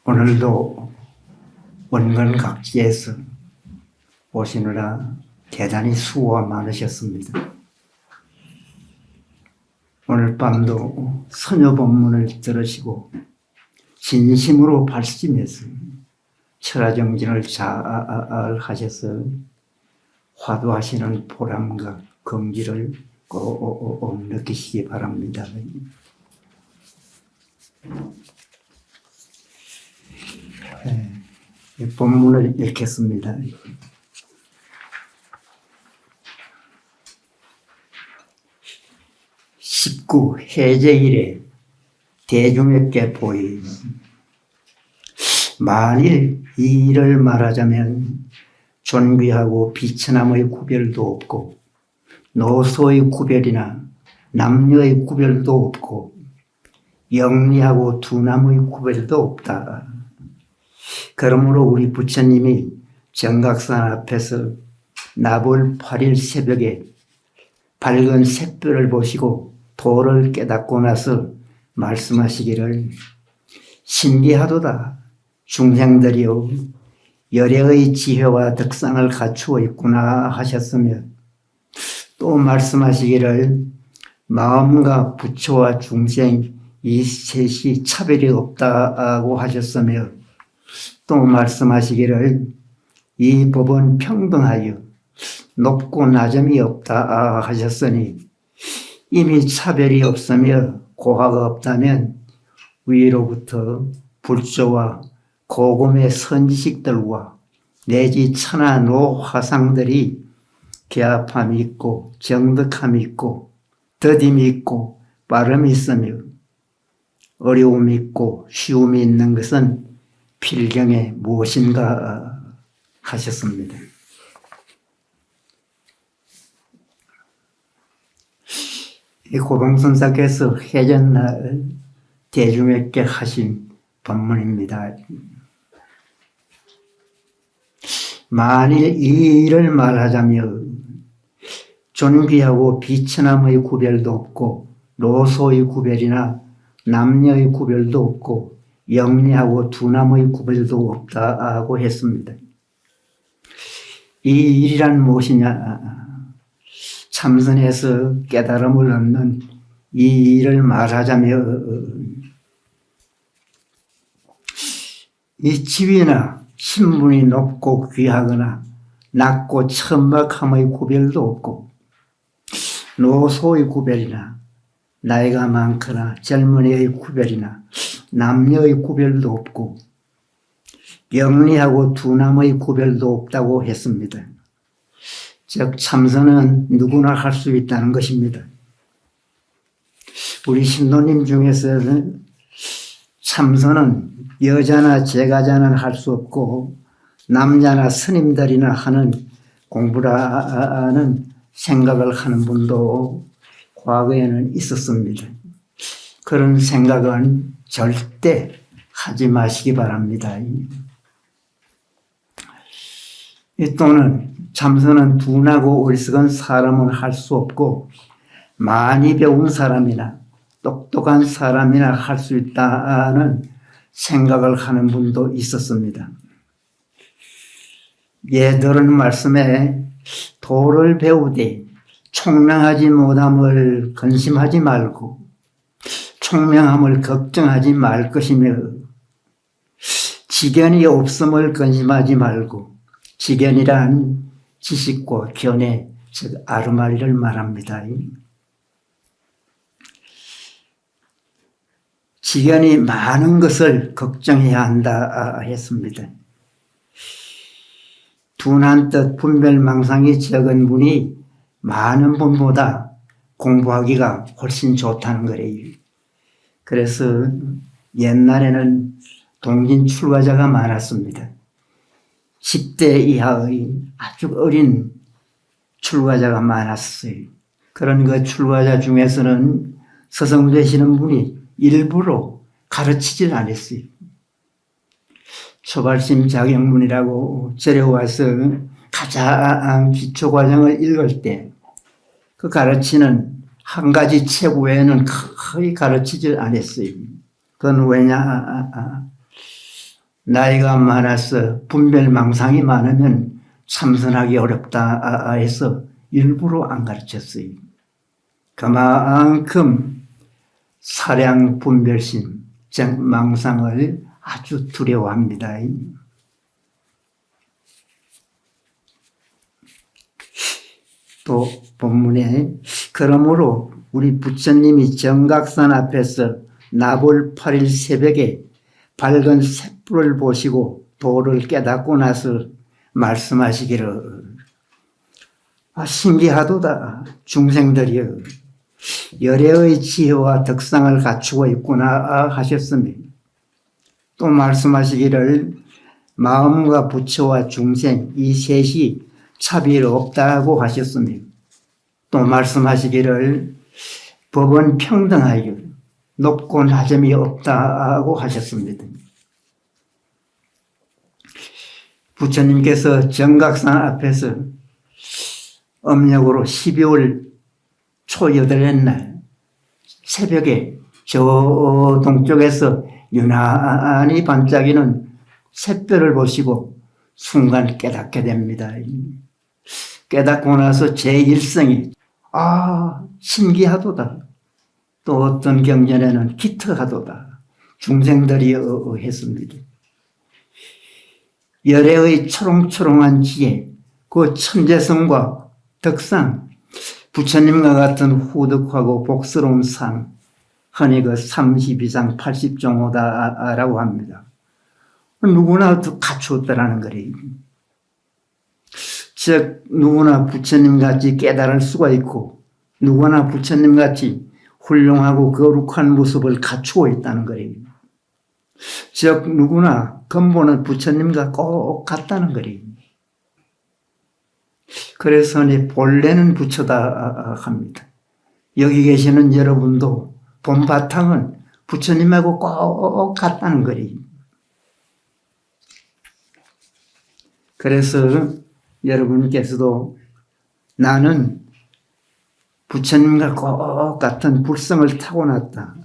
오늘도 원근 각지에서 오시느라 대단히 수고가 많으셨습니다. 오늘 밤도 선여 법문을 들으시고 진심으로 발심해서 철화정진을 잘 하셔서 화두하시는 보람과 긍지를 꼭 느끼시기 바랍니다. 본문을 읽겠습니다. 19 해제일에 대중에게 보임. 만일 이 일을 말하자면 존귀하고 비천함의 구별도 없고 노소의 구별이나 남녀의 구별도 없고 영리하고 둔함의 구별도 없다. 그러므로 우리 부처님이 정각산 앞에서 나볼 8일 새벽에 밝은 샛별을 보시고 도를 깨닫고 나서 말씀하시기를 신기하도다. 중생들이요 열애의 지혜와 덕상을 갖추어 있구나 하셨으며 또 말씀하시기를 마음과 부처와 중생 이 셋이 차별이 없다고 하셨으며 또 말씀하시기를 이 법은 평등하여 높고 낮음이 없다 하셨으니 이미 차별이 없으며 고하가 없다면 위로부터 불조와 고금의 선지식들과 내지 천하 노화상들이 개합함이 있고 정득함이 있고 더딤이 있고 빠름이 있으며 어려움이 있고 쉬움이 있는 것은 필경에 무엇인가 하셨습니다. 이 고봉선사께서 해전날 대중에게 하신 법문입니다. 만일 이 일을 말하자면 존귀하고 비천함의 구별도 없고 노소의 구별이나 남녀의 구별도 없고 영리하고 둔함의 구별도 없다고 했습니다. 이 일이란 무엇이냐? 참선해서 깨달음을 얻는 이 일을 말하자면 이 지위나 신분이 높고 귀하거나 낮고 천박함의 구별도 없고 노소의 구별이나 나이가 많거나 젊은이의 구별이나 남녀의 구별도 없고 영리하고 둔함의 구별도 없다고 했습니다. 즉 참선은 누구나 할 수 있다는 것입니다. 우리 신도님 중에서는 참선은 여자나 제가자는 할 수 없고 남자나 스님들이나 하는 공부라는 생각을 하는 분도 과거에는 있었습니다. 그런 생각은 절대 하지 마시기 바랍니다. 또는 참선은 둔하고 어리석은 사람은 할 수 없고 많이 배운 사람이나 똑똑한 사람이나 할 수 있다는 생각을 하는 분도 있었습니다. 예 들은 말씀에 도를 배우되 총명하지 못함을 근심하지 말고 총명함을 걱정하지 말 것이며 지견이 없음을 근심하지 말고 지견이란 지식과 견해, 즉 아르마리를 말합니다. 지견이 많은 것을 걱정해야 한다 했습니다. 둔한 뜻 분별망상이 적은 분이 많은 분보다 공부하기가 훨씬 좋다는 거래요. 그래서 옛날에는 동진 출가자가 많았습니다. 10대 이하의 아주 어린 출가자가 많았어요. 그런 그 출가자 중에서는 서성되시는 분이 일부러 가르치질 않았어요. 초발심 자격문이라고 데려와서 가장 기초과정을 읽을 때 그 가르치는 한 가지 책 외에는 거의 가르치질 않았어요. 그건 왜냐? 나이가 많아서 분별망상이 많으면 참선하기 어렵다 해서 일부러 안 가르쳤어요. 그만큼 사량 분별심, 즉 망상을 아주 두려워합니다. 또 본문에 그러므로 우리 부처님이 정각산 앞에서 나볼 8일 새벽에 밝은 샛불을 보시고 도를 깨닫고 나서 말씀하시기를 신기하도다. 중생들이여 열애의 지혜와 덕상을 갖추고 있구나 하셨습니다. 또 말씀하시기를 마음과 부처와 중생 이 셋이 차별 없다고 하셨습니다. 또 말씀하시기를 법은 평등하여 높고 낮음이 없다고 하셨습니다. 부처님께서 정각산 앞에서 음력으로 12월 초 8일 날 새벽에 저 동쪽에서 유난히 반짝이는 샛별을 보시고 순간 깨닫게 됩니다. 깨닫고 나서 제1성이 신기하도다. 또 어떤 경전에는 기특하도다. 중생들이 했습니다. 열애의 초롱초롱한 지혜, 그 천재성과 덕상, 부처님과 같은 후득하고 복스러운 상, 흔히 그 32상 80종호다라고 합니다. 누구나 갖추었다라는 거예요. 즉 누구나 부처님같이 깨달을 수가 있고 누구나 부처님같이 훌륭하고 거룩한 모습을 갖추고 있다는 거예요. 즉 누구나 근본은 부처님과 꼭 같다는 거예요. 그래서 본래는 부처다 합니다. 여기 계시는 여러분도 본바탕은 부처님하고 꼭 같다는 거예요. 그래서 여러분께서도 나는 부처님과 꼭 같은 불성을 타고났다.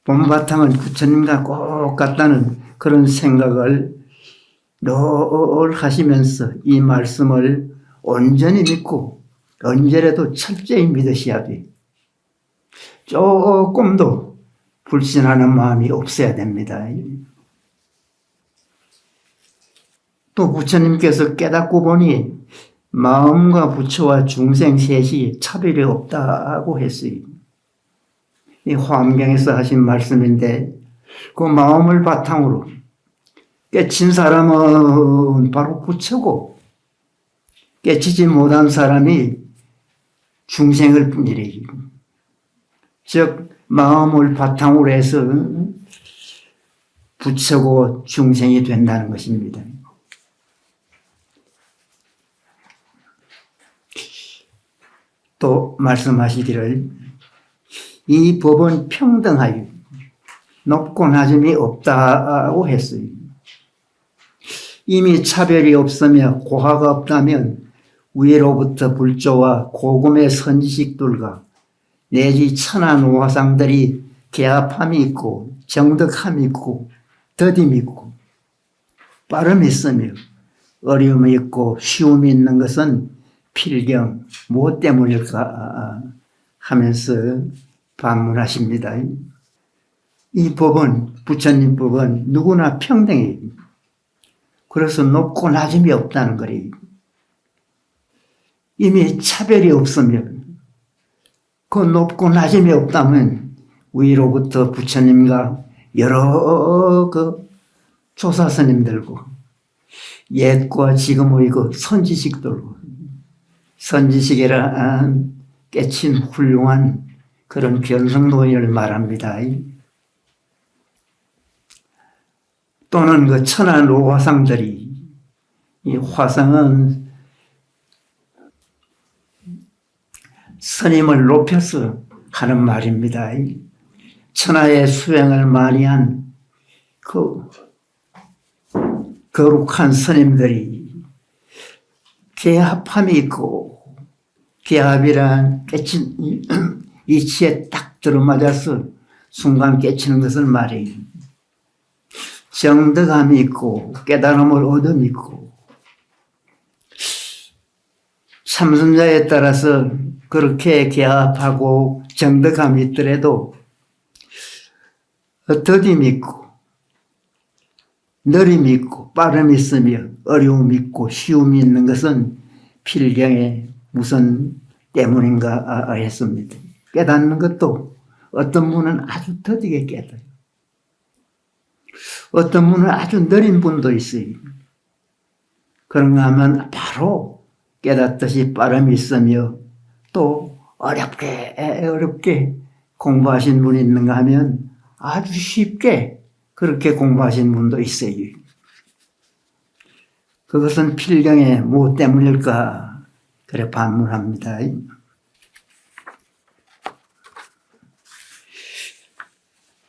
본바탕은 부처님과 꼭 같다는 그런 생각을 늘 하시면서 이 말씀을 온전히 믿고 언제라도 철저히 믿으셔야 돼. 조금도 불신하는 마음이 없어야 됩니다. 또 부처님께서 깨닫고 보니 마음과 부처와 중생 셋이 차별이 없다고 했어요. 이 화엄경에서 하신 말씀인데 그 마음을 바탕으로 깨친 사람은 바로 부처고 깨치지 못한 사람이 중생일 뿐이래요. 즉 마음을 바탕으로 해서 부처고 중생이 된다는 것입니다. 또 말씀하시기를 이 법은 평등하여 높고 낮음이 없다고 했어요. 이미 차별이 없으며 고하가 없다면 위로부터 불조와 고금의 선지식들과 내지 천한 우화상들이 개합함이 있고 정덕함이 있고 더딤이 있고 빠름이 있으며 어려움이 있고 쉬움이 있는 것은 필경 무엇 때문일까 하면서 반문하십니다. 이 법은 부처님 법은 누구나 평등해요. 그래서 높고 낮음이 없다는 거예요. 이미 차별이 없으면 그 높고 낮음이 없다면 위로부터 부처님과 여러 그 조사스님들과 옛과 지금의 그 선지식들과 선지식이라 깨친 훌륭한 그런 견성노인을 말합니다. 또는 그 천한 우화상들이, 이 화상은 스님을 높여서 하는 말입니다. 천하의 수행을 많이 한 그 거룩한 스님들이 개합함이 있고, 개합이란 깨친 이치에 딱 들어맞아서 순간 깨치는 것을 말해요. 정덕함이 있고 깨달음을 얻음있고 참선자에 따라서 그렇게 개합하고 정덕함이 있더라도 더딤이 있고 느림이 있고 빠름이 있으며 어려움이 있고 쉬움이 있는 것은 필경의 무슨 때문인가 했습니다. 깨닫는 것도 어떤 분은 아주 더디게 깨달아요. 어떤 분은 아주 느린 분도 있어요. 그런가 하면 바로 깨닫듯이 빠름이 있으며 또 어렵게 공부하신 분이 있는가 하면 아주 쉽게 그렇게 공부하신 분도 있어요. 그것은 필경의 뭐 때문일까? 그래 반문합니다.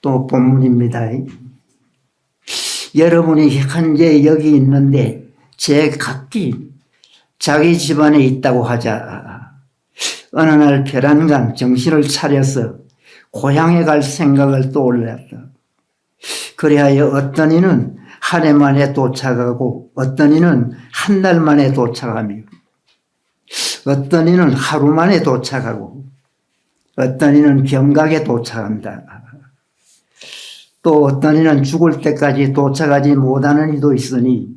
또 본문입니다. 여러분이 현재 여기 있는데 제각기 자기 집안에 있다고 하자. 어느 날 별안간 정신을 차려서 고향에 갈 생각을 떠올렸다. 그리하여 어떤 이는 한 해 만에 도착하고 어떤 이는 한 달 만에 도착하며 어떤 이는 하루 만에 도착하고 어떤 이는 경각에 도착한다. 또 어떤 이는 죽을 때까지 도착하지 못하는 이도 있으니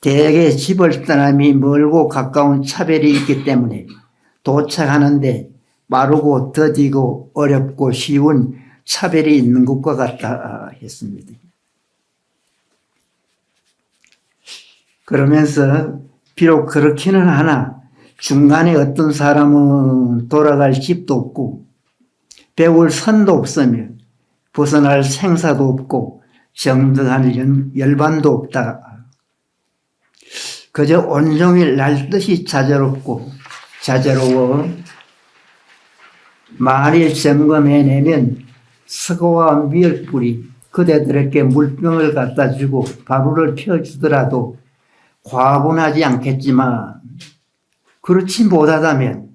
대개 집을 떠남이 멀고 가까운 차별이 있기 때문에 도착하는데 빠르고 더디고 어렵고 쉬운 차별이 있는 것과 같다 했습니다. 그러면서 비록 그렇기는 하나 중간에 어떤 사람은 돌아갈 집도 없고 배울 선도 없으며 벗어날 생사도 없고 정등할 열반도 없다. 그저 온종일 날듯이 자제로워 만일 점검해내면 서고와 미역불이 그대들에게 물병을 갖다 주고 밥을 펴주더라도 과분하지 않겠지만 그렇지 못하다면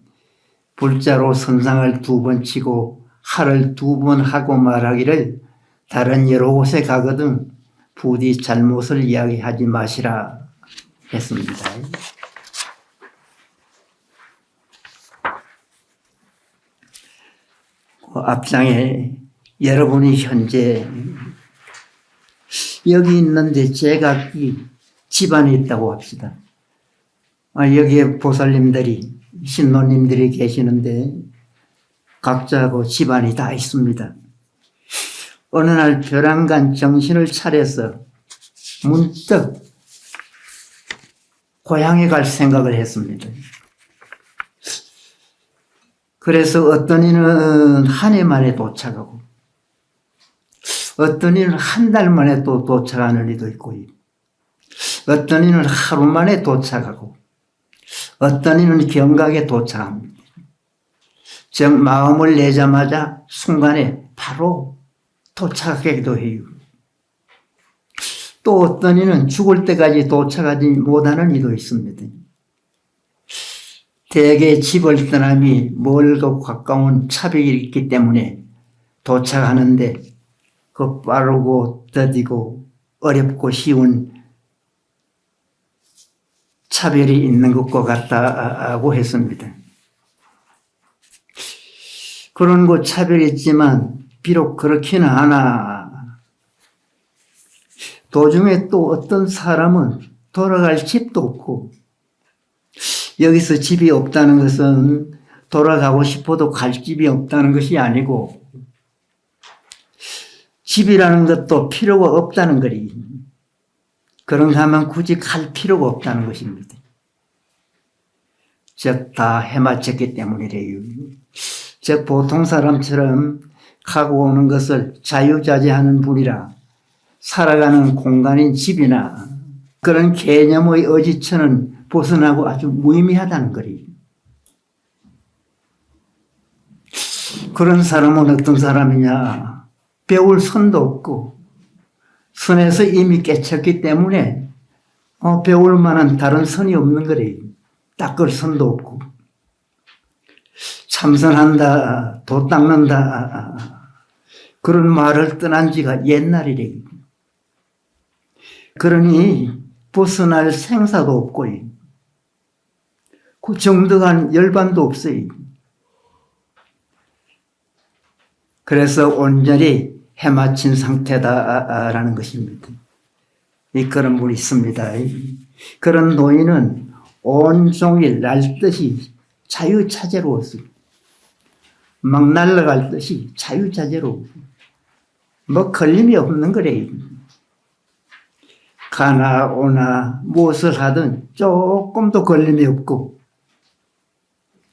불자로 선상을 2번 치고 할을 2번 하고 말하기를 다른 여러 곳에 가거든 부디 잘못을 이야기하지 마시라 했습니다. 앞장에 여러분이 현재 여기 있는데 제각기 집안에 있다고 합시다. 여기에 보살님들이 신도님들이 계시는데 각자하고 집안이 다 있습니다. 어느 날 별안간 정신을 차려서 문득 고향에 갈 생각을 했습니다. 그래서 어떤 이는 한 해 만에 도착하고 어떤 이는 한 달 만에 또 도착하는 이도 있고 어떤 이는 하루 만에 도착하고 어떤 이는 경각에 도착합니다. 즉 마음을 내자마자 순간에 바로 도착하기도 해요. 또 어떤 이는 죽을 때까지 도착하지 못하는 이도 있습니다. 대개 집을 떠남이 멀고 가까운 차별이 있기 때문에 도착하는데 그 빠르고 더디고 어렵고 쉬운 차별이 있는 것과 같다고 했습니다. 그런 거 차별이 있지만 비록 그렇기는 하나 도중에 또 어떤 사람은 돌아갈 집도 없고 여기서 집이 없다는 것은 돌아가고 싶어도 갈 집이 없다는 것이 아니고 집이라는 것도 필요가 없다는 거리. 그런가 하면 굳이 갈 필요가 없다는 것입니다. 즉 다 해마쳤기 때문이래요. 즉 보통 사람처럼 가고 오는 것을 자유자재하는 분이라 살아가는 공간인 집이나 그런 개념의 의지처는 벗어나고 아주 무의미하다는 거리. 그런 사람은 어떤 사람이냐? 배울 선도 없고 선에서 이미 깨쳤기 때문에 배울 만한 다른 선이 없는 거래. 닦을 선도 없고 참선한다, 도 닦는다 그런 말을 떠난 지가 옛날이래. 그러니 벗어날 생사도 없고 그 정당한 열반도 없어요. 그래서 온전히 해마친 상태다라는 것입니다. 그런 분이 있습니다. 그런 노인은 온종일 날듯이 자유자재로웠습니다. 막 날아갈 듯이 자유자재로 뭐 걸림이 없는 거래요. 가나 오나 무엇을 하든 조금도 걸림이 없고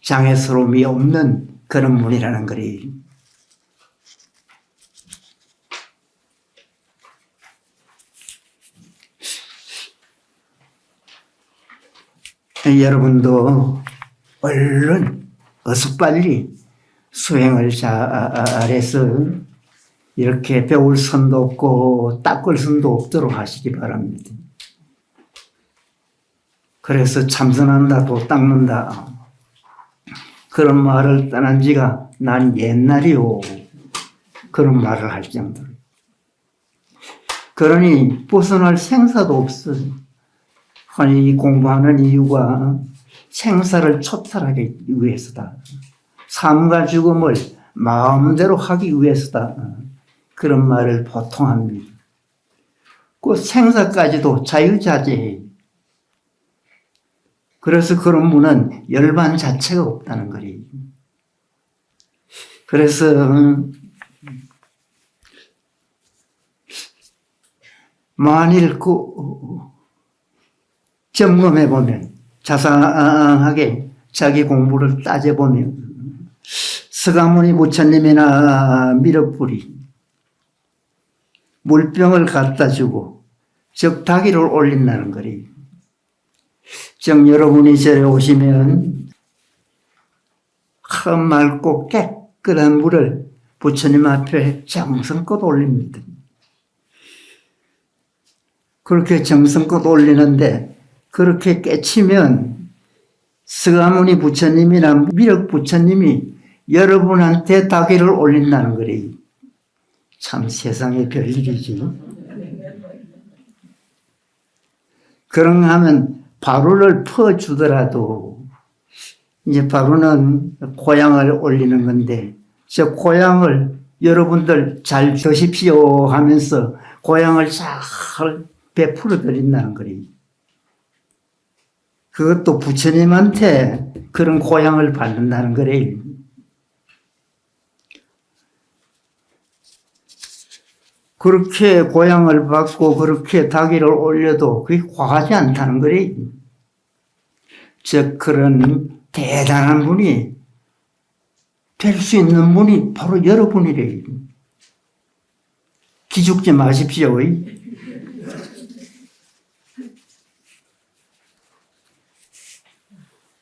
장애스러움이 없는 그런 분이라는 거래요. 여러분도 얼른 어서 빨리 수행을 잘해서 이렇게 배울 선도 없고 닦을 선도 없도록 하시기 바랍니다. 그래서 참선한다도 닦는다 그런 말을 떠난 지가 난 옛날이요 그런 말을 할 정도로. 그러니 벗어날 생사도 없어요. 아니 공부하는 이유가 생사를 초탈하기 위해서다. 삶과 죽음을 마음대로 하기 위해서다. 그런 말을 보통 합니다. 그 생사까지도 자유자재해요. 그래서 그런 분은 열반 자체가 없다는 거예요. 그래서 만일 점검해보면 자상하게 자기 공부를 따져보면 서가모니 부처님이나 미륵불이 물병을 갖다 주고 적다기를 올린다는 거예요. 즉 여러분이 절에 오시면 맑고 깨끗한 물을 부처님 앞에 정성껏 올립니다. 그렇게 정성껏 올리는데 그렇게 깨치면 서가모니 부처님이나 미륵 부처님이 여러분한테 다기를 올린다는 거래요. 참 세상에 별일이지. 그런가 하면 바루를 퍼주더라도 이제 바루는 고향을 올리는 건데 저 고향을 여러분들 잘 드십시오 하면서 고향을 잘 베풀어 드린다는 거예요. 그것도 부처님한테 그런 고향을 받는다는 거래요. 그렇게 고향을 받고 그렇게 다기를 올려도 그게 과하지 않다는 거래요. 즉 그런 대단한 분이 될 수 있는 분이 바로 여러분이래요. 기죽지 마십시오.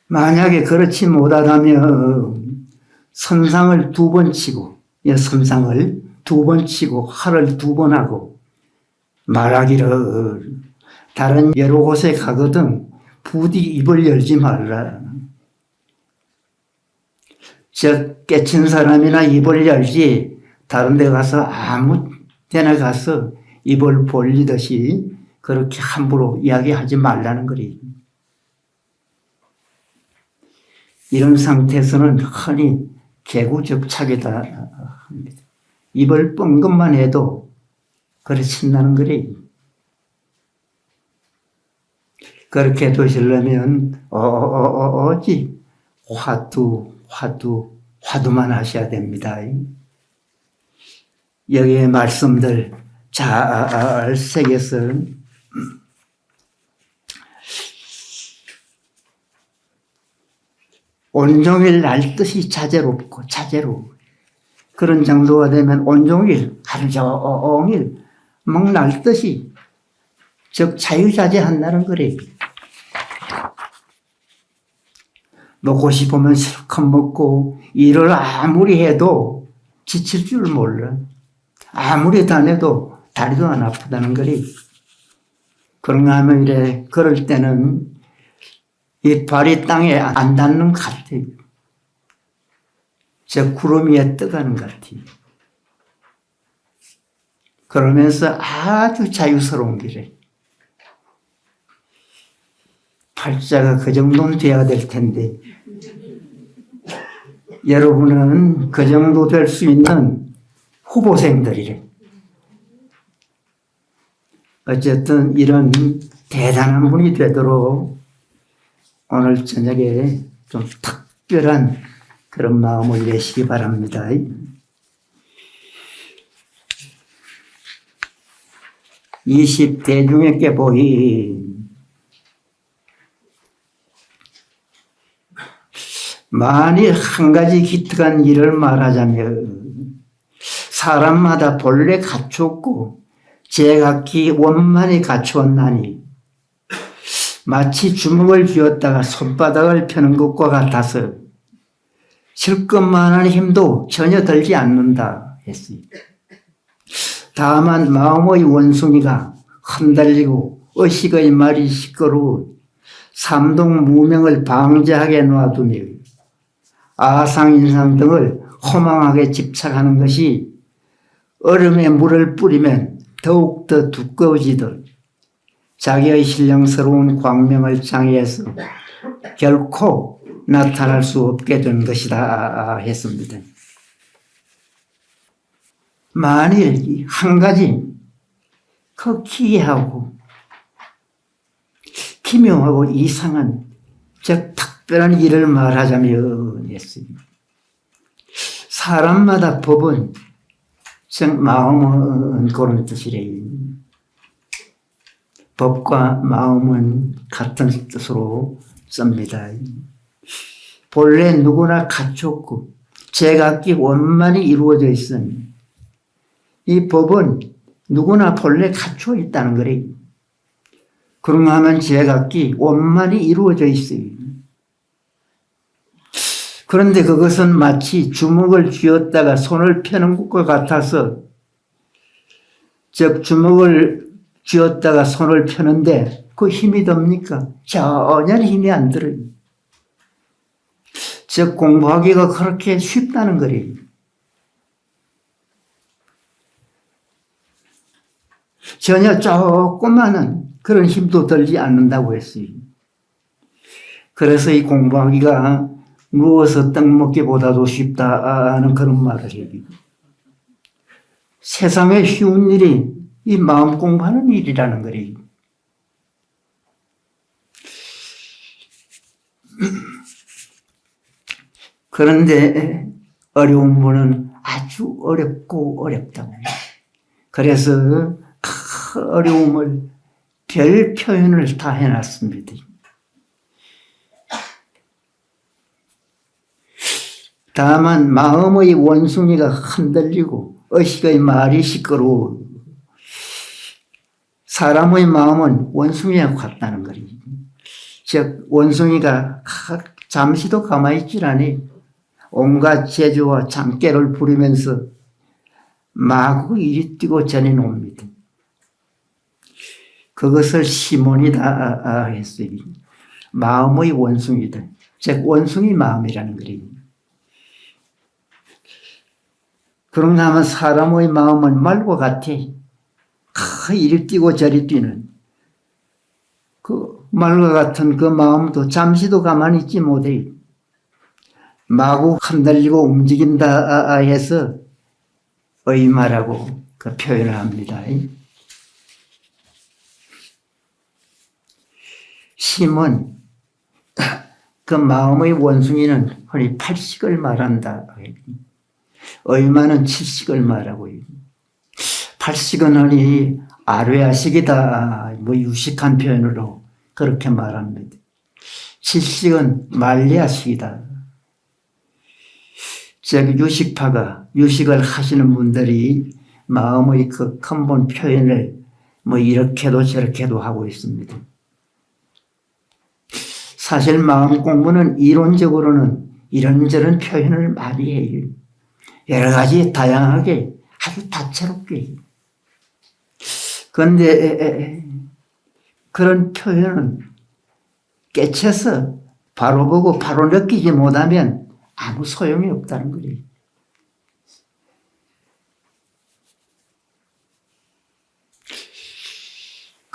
만약에 그렇지 못하다면 선상을 2번 치고 선상을 2번 치고 화를 2번 하고 말하기를 다른 여러 곳에 가거든 부디 입을 열지 말라. 즉 깨친 사람이나 입을 열지 다른 데 가서 아무 데나 가서 입을 벌리듯이 그렇게 함부로 이야기하지 말라는 거예요. 이런 상태에서는 흔히 개구적착이다 합니다. 입을 뻥 것만 해도 그르친다는 거래요. 그렇게 되시려면 어지 화두만 하셔야 됩니다. 여기에 말씀들 잘 새겨서 온종일 날듯이 자제롭고 자제로 그런 정도가 되면 온종일 하루 종일 막 날듯이 즉 자유자재한다는 거래요. 먹고 싶으면 실컷 먹고 일을 아무리 해도 지칠 줄 몰라. 아무리 다녀도 다리도 안 아프다는 거래요. 그런가 하면 이래 그럴 때는 이 발이 땅에 안 닿는 것 같아요. 저 구름 위에 떠가는 것 같아요. 그러면서 아주 자유스러운 길에 팔자가 그 정도는 돼야 될 텐데 여러분은 그 정도 될 수 있는 후보생들이래. 어쨌든 이런 대단한 분이 되도록 오늘 저녁에 좀 특별한 그런 마음을 내시기 바랍니다. 20대중에게 보인 만일 한 가지 기특한 일을 말하자면 사람마다 본래 갖추었고 제각기 원만히 갖추었나니 마치 주먹을 쥐었다가 손바닥을 펴는 것과 같아서 실컷만한 힘도 전혀 들지 않는다 했습니다. 다만 마음의 원숭이가 흔들리고 의식의 말이 시끄러워 삼동무명을 방자하게 놔두며 아상인상 등을 허망하게 집착하는 것이 얼음에 물을 뿌리면 더욱더 두꺼워지듯 자기의 신령스러운 광명을 장애해서 결코 나타날 수 없게 된 것이다 했습니다. 만일 한 가지 그 기이하고 기묘하고 이상한 즉 특별한 일을 말하자면 했습니다. 사람마다 법은 즉 마음은 그런 뜻이래요. 법과 마음은 같은 뜻으로 씁니다. 본래 누구나 갖췄고 제각기 원만히 이루어져 있으니 이 법은 누구나 본래 갖추어 있다는 거래요. 그런가 하면 제각기 원만히 이루어져 있어요. 그런데 그것은 마치 주먹을 쥐었다가 손을 펴는 것과 같아서 즉 주먹을 쥐었다가 손을 펴는데 그 힘이 듭니까? 전혀 힘이 안 들어요. 즉 공부하기가 그렇게 쉽다는 거래요. 전혀 조그마한 그런 힘도 들지 않는다고 했어요. 그래서 이 공부하기가 누워서 떡 먹기보다도 쉽다는 그런 말을 해요. 세상에 쉬운 일이 이 마음 공부하는 일이라는 거래요. 그런데 어려운 분은 아주 어렵고 어렵다고. 그래서 그 어려움을 별 표현을 다 해놨습니다. 다만 마음의 원숭이가 흔들리고 의식의 말이 시끄러워 사람의 마음은 원숭이와 같다는 거예요. 즉 원숭이가 잠시도 가만히 있질 않아요. 온갖 재주와 장깨를 부리면서 마구 이리 뛰고 저리 놉니다. 그것을 시몬이다 했어요. 마음의 원숭이다. 즉 원숭이 마음이라는 거예요. 그런가 하면 사람의 마음은 말과 같아. 이리 뛰고 저리 뛰는 그 말과 같은 그 마음도 잠시도 가만히 있지 못해. 마구 흔들리고 움직인다 해서 의마라고 그 표현을 합니다. 심은 그 마음의 원숭이는 흔히 팔식을 말한다. 의마는 칠식을 말하고 팔식은 흔히 아뢰아식이다. 유식한 표현으로 그렇게 말합니다. 칠식은 말리아식이다. 즉 유식파가 유식을 하시는 분들이 마음의 그 근본 표현을 이렇게도 저렇게도 하고 있습니다. 사실 마음 공부는 이론적으로는 이런저런 표현을 많이 해요. 여러 가지 다양하게 아주 다채롭게. 그런데 그런 표현은 깨쳐서 바로 보고 바로 느끼지 못하면 아무 소용이 없다는 거예요.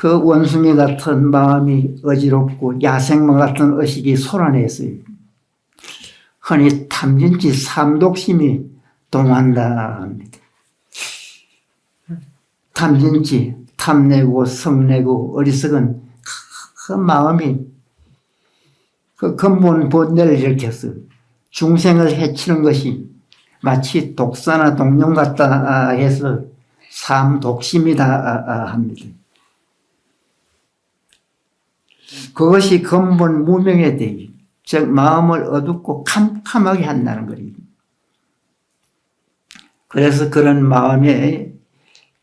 그 원숭이 같은 마음이 어지럽고 야생마 같은 의식이 솟아냈어요. 흔히 탐진치 삼독심이 동한다 합니다. 탐진치, 탐내고 성내고 어리석은 그 마음이 그 근본 본뇌를 일으켰어요. 중생을 해치는 것이 마치 독사나 독령 같다 해서 삼독심이다 합니다. 그것이 근본 무명의 대의, 즉 마음을 어둡고 캄캄하게 한다는 거예요. 그래서 그런 마음에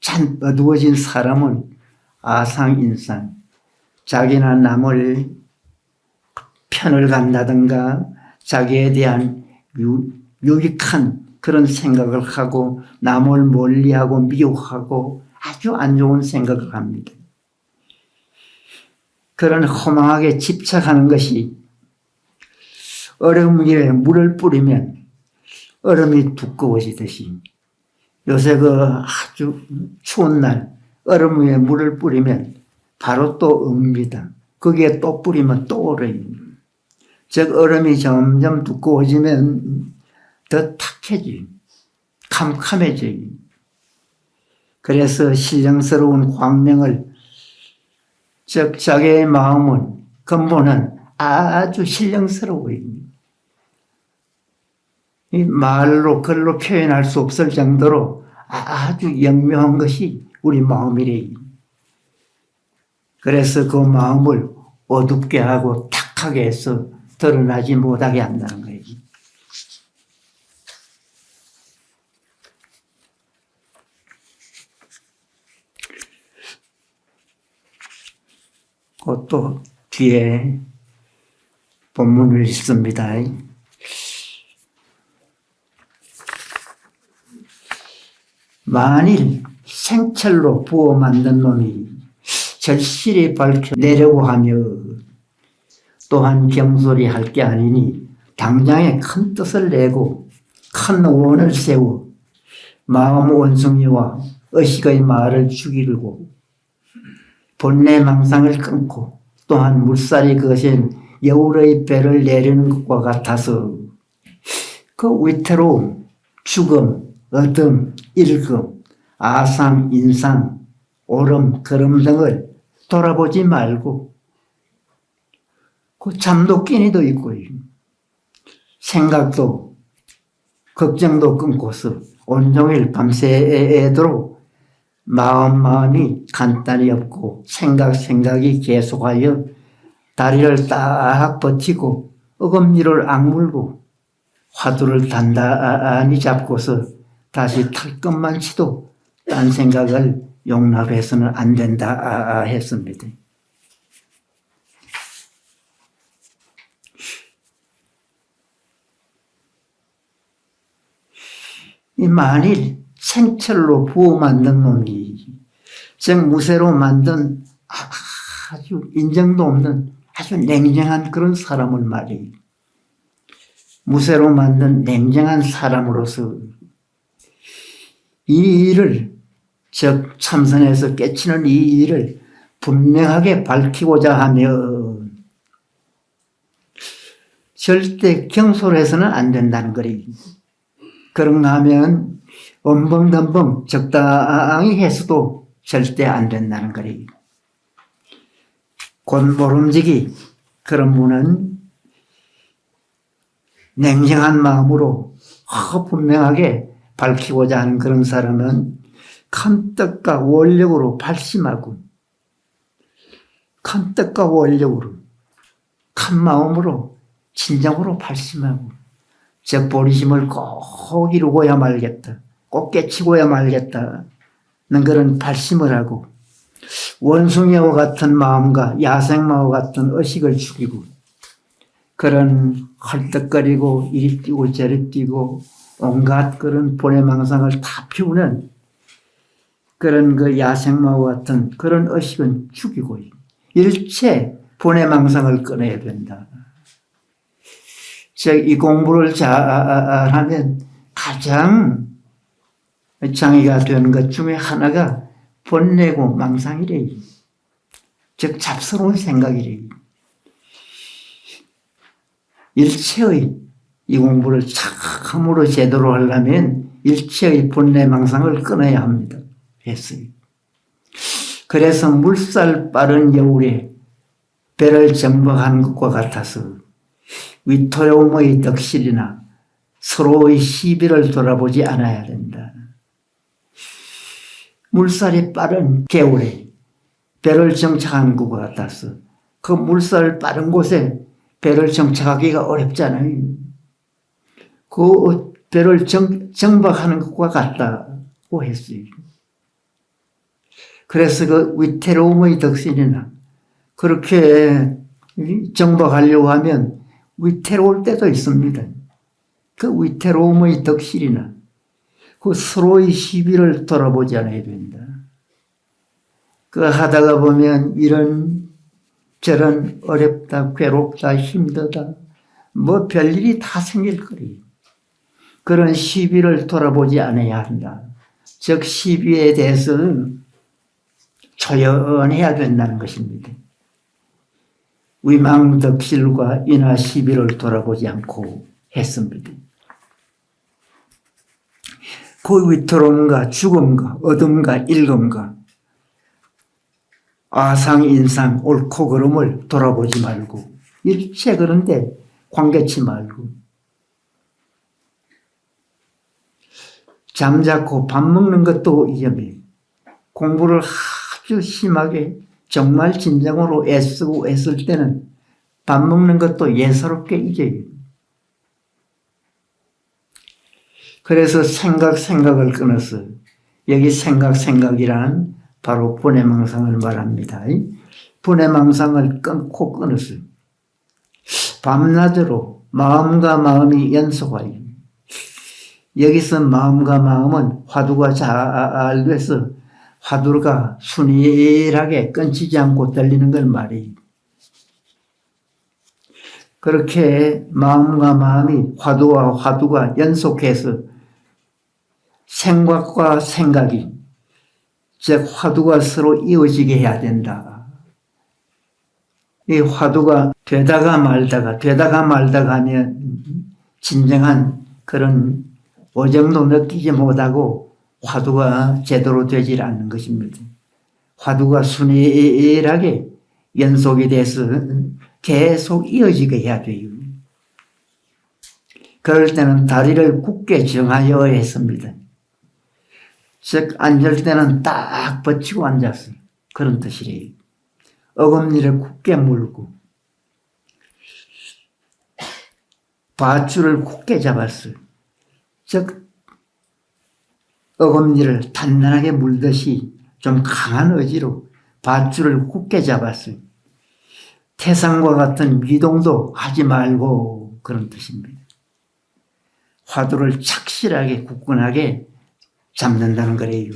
찬 어두워진 사람은 아상인상, 자기나 남을 편을 간다든가 자기에 대한 유익한 그런 생각을 하고 남을 멀리하고 미워하고 아주 안 좋은 생각을 합니다. 그런 허망하게 집착하는 것이 얼음 위에 물을 뿌리면 얼음이 두꺼워지듯이 요새 그 아주 추운 날 얼음 위에 물을 뿌리면 바로 또 읍니다. 거기에 또 뿌리면 또 얼어요. 즉 얼음이 점점 두꺼워지면 더 탁해져요. 캄캄해져요. 그래서 신령스러운 광명을, 즉 자기의 마음은 근본은 아주 신령스러워요. 이 말로 글로 표현할 수 없을 정도로 아주 영묘한 것이 우리 마음이래요. 그래서 그 마음을 어둡게 하고 탁하게 해서 드러나지 못하게 한다는 거예요. 또 뒤에 본문을 읽습니다. 만일 생철로 부어 만든 놈이 절실히 밝혀내려고 하며 또한 병소리 할 게 아니니 당장에 큰 뜻을 내고 큰 원을 세워 마음 원숭이와 의식의 말을 죽이고 본래 망상을 끊고 또한 물살이 거센 여울의 배를 내리는 것과 같아서 그 위태로움, 죽음, 어둠, 일금, 아상, 인상, 오름, 걸음 등을 돌아보지 말고 그 잠도 끼니도 있고요. 생각도 걱정도 끊고서 온종일 밤새도록 마음이 간단히 없고 생각이 계속하여 다리를 딱 버티고 어금니를 악물고 화두를 단단히 잡고서 다시 탈 것만 치도 딴 생각을 용납해서는 안 된다 했습니다. 이 만일 생철로 부어 만든 놈이, 즉 무쇠로 만든 아주 인정도 없는 아주 냉정한 그런 사람을 말이에요. 무쇠로 만든 냉정한 사람으로서 이 일을, 즉 참선에서 깨치는 이 일을 분명하게 밝히고자 하면 절대 경솔해서는 안 된다는 거예요. 그런가 하면 엄벙덤벙 적당히 해서도 절대 안 된다는 거예요. 곤모름지기 그런 분은 냉정한 마음으로 분명하게 밝히고자 하는 그런 사람은 큰 뜻과 원력으로 발심하고 큰 뜻과 원력으로 큰 마음으로 진정으로 발심하고 즉 보리심을 꼭 이루고야 말겠다, 꼭 깨치고야 말겠다는 그런 발심을 하고 원숭이와 같은 마음과 야생마와 같은 의식을 죽이고 그런 헐떡거리고 이리 뛰고 저리 뛰고 온갖 그런 본의망상을 다 피우는 그런 그 야생마와 같은 그런 의식은 죽이고 일체 본의망상을 꺼내야 된다. 즉 이 공부를 잘하면 가장 장애가 되는 것 중에 하나가 본내고 망상이래요. 즉 잡스러운 생각이래요. 일체의 이 공부를 참으로 제대로 하려면 일체의 본래망상을 끊어야 합니다. 했어요. 그래서 물살 빠른 여울에 배를 정박한 것과 같아서 위토로움의 덕실이나 서로의 시비를 돌아보지 않아야 된다. 물살이 빠른 개울에 배를 정착한 것과 같아서 그 물살 빠른 곳에 배를 정착하기가 어렵잖아요. 그 배를 정박하는 것과 같다고 했어요. 그래서 그 위태로움의 덕실이나 그렇게 정박하려고 하면 위태로울 때도 있습니다. 그 위태로움의 덕실이나 그 서로의 시비를 돌아보지 않아야 된다. 그 하다가 보면 이런 저런 어렵다, 괴롭다, 힘들다, 뭐 별일이 다 생길 거예요. 그런 시비를 돌아보지 않아야 한다. 즉 시비에 대해서는 조연해야 된다는 것입니다. 위망덕실과 인하 시비를 돌아보지 않고 했습니다. 그 위태로움과 죽음과 어둠과 일금과 아상인상 옳고 그름을 돌아보지 말고 일체 그런데 관계치 말고 잠자코 밥 먹는 것도 위험해요. 공부를 아주 심하게 정말 진정으로 애쓰고 애쓸 때는 밥 먹는 것도 예사롭게 잊어요. 그래서 생각을 끊어서 여기 생각이란 바로 본해망상을 말합니다. 본해망상을 끊어서 밤낮으로 마음과 마음이 연속하여 여기서 마음과 마음은 화두가 잘 돼서 화두가 순일하게 끊지지 않고 들리는 걸 말이에요. 그렇게 마음과 마음이 화두와 화두가 연속해서 생각과 생각이 즉 화두가 서로 이어지게 해야 된다. 이 화두가 되다가 말다가 하면 진정한 그런 오정도 느끼지 못하고 화두가 제대로 되질 않는 것입니다. 화두가 순일하게 연속이 돼서 계속 이어지게 해야 돼요. 그럴 때는 다리를 굳게 정하여 했습니다. 즉 앉을 때는 딱 받치고 앉았어요. 그런 뜻이래요. 어금니를 굳게 물고 밧줄을 굳게 잡았어요. 즉 어금니를 단단하게 물듯이 좀 강한 의지로 밧줄을 굳게 잡았어요. 태산과 같은 미동도 하지 말고 그런 뜻입니다. 화두를 착실하게 굳건하게 잡는다는 거래요.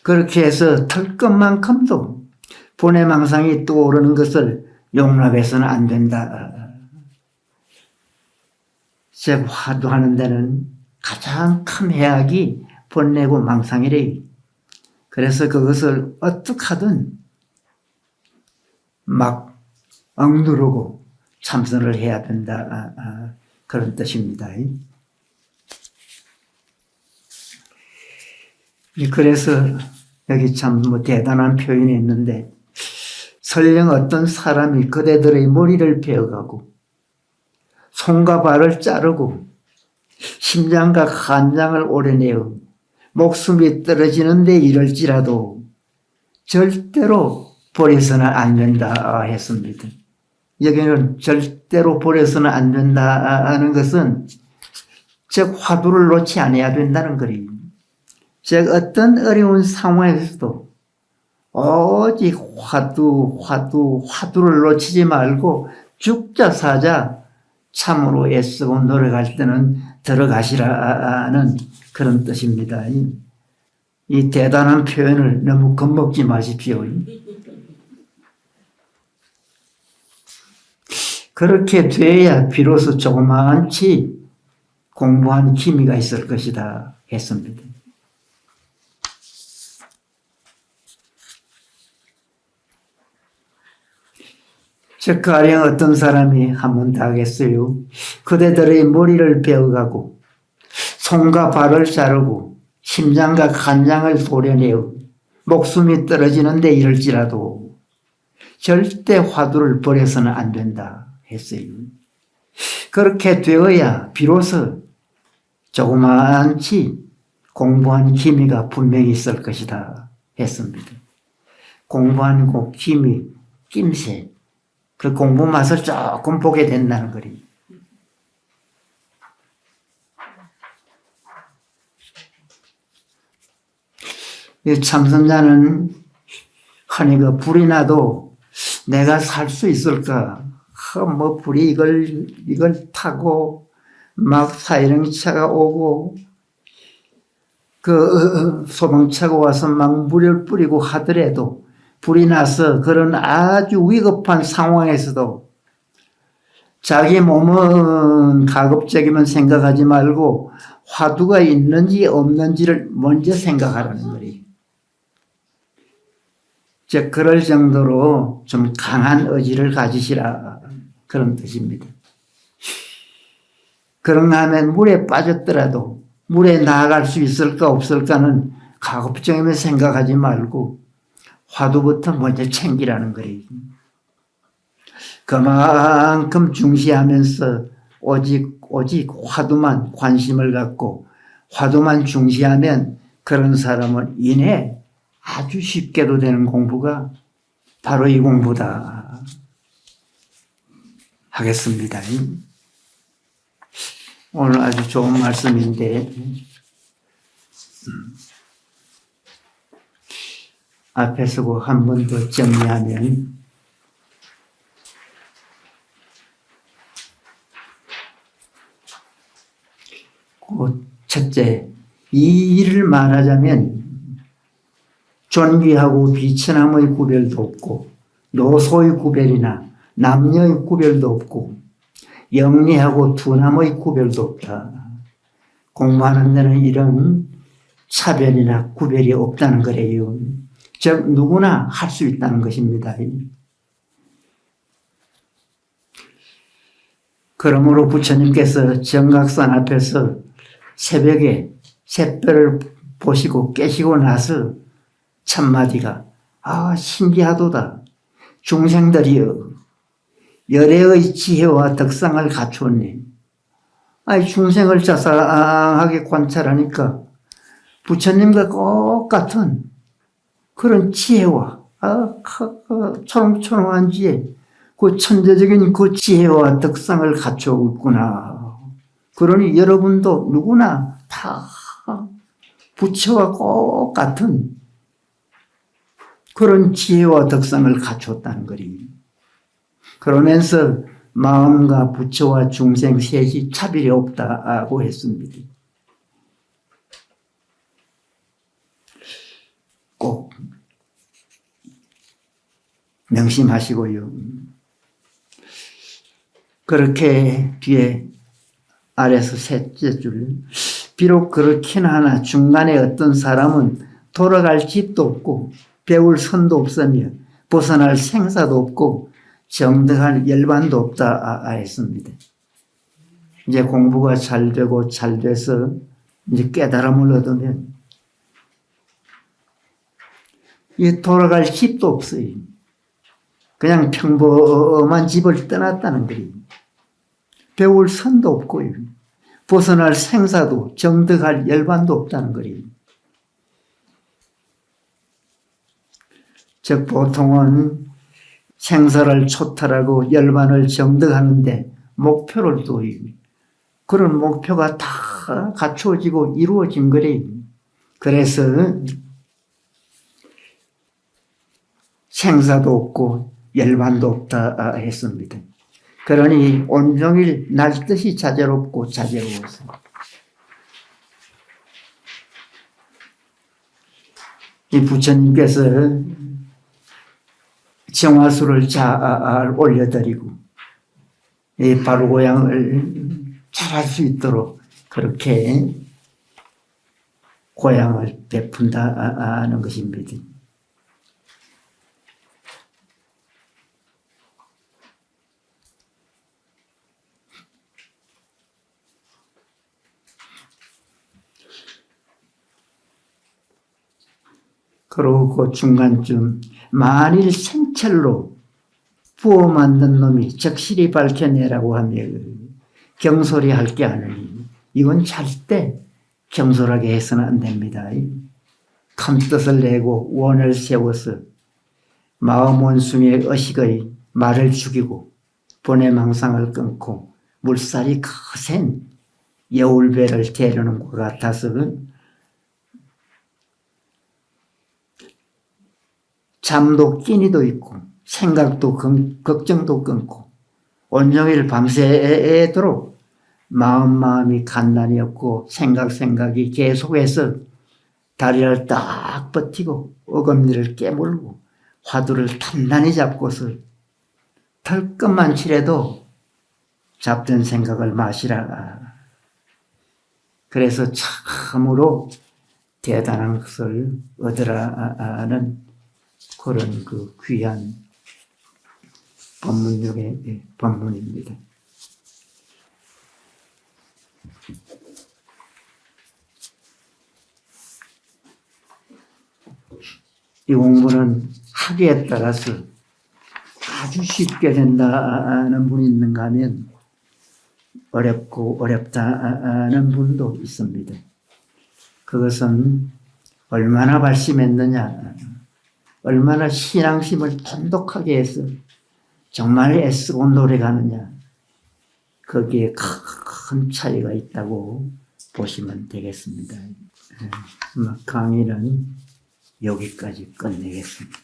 그렇게 해서 털끝만큼도 본해망상이 떠오르는 것을 용납해서는 안 된다. 즉 화두하는 데는 가장 큰 해악이 본래고 망상이래요. 그래서 그것을 어떻게 하든 막 억누르고 참선을 해야 된다. 그런 뜻입니다. 그래서 여기 참 대단한 표현이 있는데 설령 어떤 사람이 그대들의 머리를 베어가고 손과 발을 자르고 심장과 간장을 오려내어 목숨이 떨어지는데 이럴지라도 절대로 버려서는 안 된다 했습니다. 여기는 절대로 버려서는 안 된다 하는 것은 즉 화두를 놓지 않아야 된다는 거예요. 즉 어떤 어려운 상황에서도 오직 화두를 놓치지 말고 죽자 사자 참으로 애쓰고 노력할 때는 들어가시라는 그런 뜻입니다. 이 대단한 표현을 너무 겁먹지 마십시오. 그렇게 돼야 비로소 조그만치 공부한 기미가 있을 것이다 했습니다. 가령 어떤 사람이 하면 다 하겠어요. 그대들의 머리를 베어가고 손과 발을 자르고 심장과 간장을 도려내어 목숨이 떨어지는데 이럴지라도 절대 화두를 버려서는 안 된다 했어요. 그렇게 되어야 비로소 조그만치 공부한 기미가 분명히 있을 것이다 했습니다. 공부한 그 기미, 낌새, 그 공부 맛을 조금 보게 된다는 거예요. 이 참선자는 흔히 그 불이 나도 내가 살 수 있을까? 뭐 불이 이걸 타고 막 사이렌차가 오고 그 소방차가 와서 막 물을 뿌리고 하더라도 불이 나서 그런 아주 위급한 상황에서도 자기 몸은 가급적이면 생각하지 말고 화두가 있는지 없는지를 먼저 생각하라는 거예요. 즉 그럴 정도로 좀 강한 의지를 가지시라 그런 뜻입니다. 그런가 하면 물에 빠졌더라도 물에 나아갈 수 있을까 없을까는 가급적이면 생각하지 말고 화두부터 먼저 챙기라는 거예요. 그만큼 중시하면서 오직 화두만 관심을 갖고 화두만 중시하면 그런 사람은 이내 아주 쉽게도 되는 공부가 바로 이 공부다 하겠습니다. 오늘 아주 좋은 말씀인데 앞에서 한 번 더 정리하면 첫째, 이 일을 말하자면 존귀하고 비천함의 구별도 없고 노소의 구별이나 남녀의 구별도 없고 영리하고 둔함의 구별도 없다. 공부하는 데는 이런 차별이나 구별이 없다는 거래요. 즉 누구나 할 수 있다는 것입니다. 그러므로 부처님께서 정각산 앞에서 새벽에 새별을 보시고 깨시고 나서 첫마디가 신기하도다. 중생들이여 열애의 지혜와 덕상을 갖추었네. 중생을 자상하게 관찰하니까 부처님과 똑같은 그런 지혜와 초롱초롱한 지혜, 그 천재적인 그 지혜와 덕상을 갖추고 있구나. 그러니 여러분도 누구나 다 부처와 똑같은 그런 지혜와 덕상을 갖추었다는 거리. 그러면서 마음과 부처와 중생 셋이 차별이 없다고 했습니다. 꼭 명심하시고요. 그렇게 뒤에 아래서 셋째 줄, 비록 그렇긴 하나 중간에 어떤 사람은 돌아갈 집도 없고 배울 선도 없으며 벗어날 생사도 없고 정득할 열반도 없다 했습니다. 이제 공부가 잘 되고 잘 돼서 이제 깨달음을 얻으면 이 돌아갈 집도 없어요. 그냥 평범한 집을 떠났다는 거예요. 배울 선도 없고요. 벗어날 생사도 정득할 열반도 없다는 거예요. 즉 보통은 생사를 초탈하고 열반을 정득하는데 목표를 둬요. 그런 목표가 다 갖추어지고 이루어진 거래요. 그래서 생사도 없고 열반도 없다 했습니다. 그러니 온종일 날듯이 자제롭고 자제로워서 이 부처님께서 정화수를 잘 올려드리고 이 바로고향을 잘할 수 있도록 그렇게 고향을 베푼다 하는 것입니다. 그리고 그 중간쯤 만일 생철로 부어 만든 놈이 적실히 밝혀내라고 하며 경솔히 할 게 아니니 이건 절대 경솔하게 해서는 안 됩니다. 큰 뜻을 내고 원을 세워서 마음 원숭이의 의식의 말을 죽이고 번뇌 망상을 끊고 물살이 거센 여울배를 데려는 것 같아서는 잠도 끼니도 있고 생각도 걱정도 끊고 온종일 밤새도록 마음이 간단히 없고 생각이 계속해서 다리를 딱 버티고 어금니를 깨물고 화두를 단단히 잡고서 털끝만 칠해도 잡던 생각을 마시라. 그래서 참으로 대단한 것을 얻으라는 그런 그 귀한 법문 중의 법문입니다. 이 공부는 하기에 따라서 아주 쉽게 된다는 분이 있는가 하면 어렵고 어렵다는 분도 있습니다. 그것은 얼마나 발심했느냐, 얼마나 신앙심을 돈독하게 해서 정말 애쓰고 노력하느냐, 거기에 큰 차이가 있다고 보시면 되겠습니다. 강의는 여기까지 끝내겠습니다.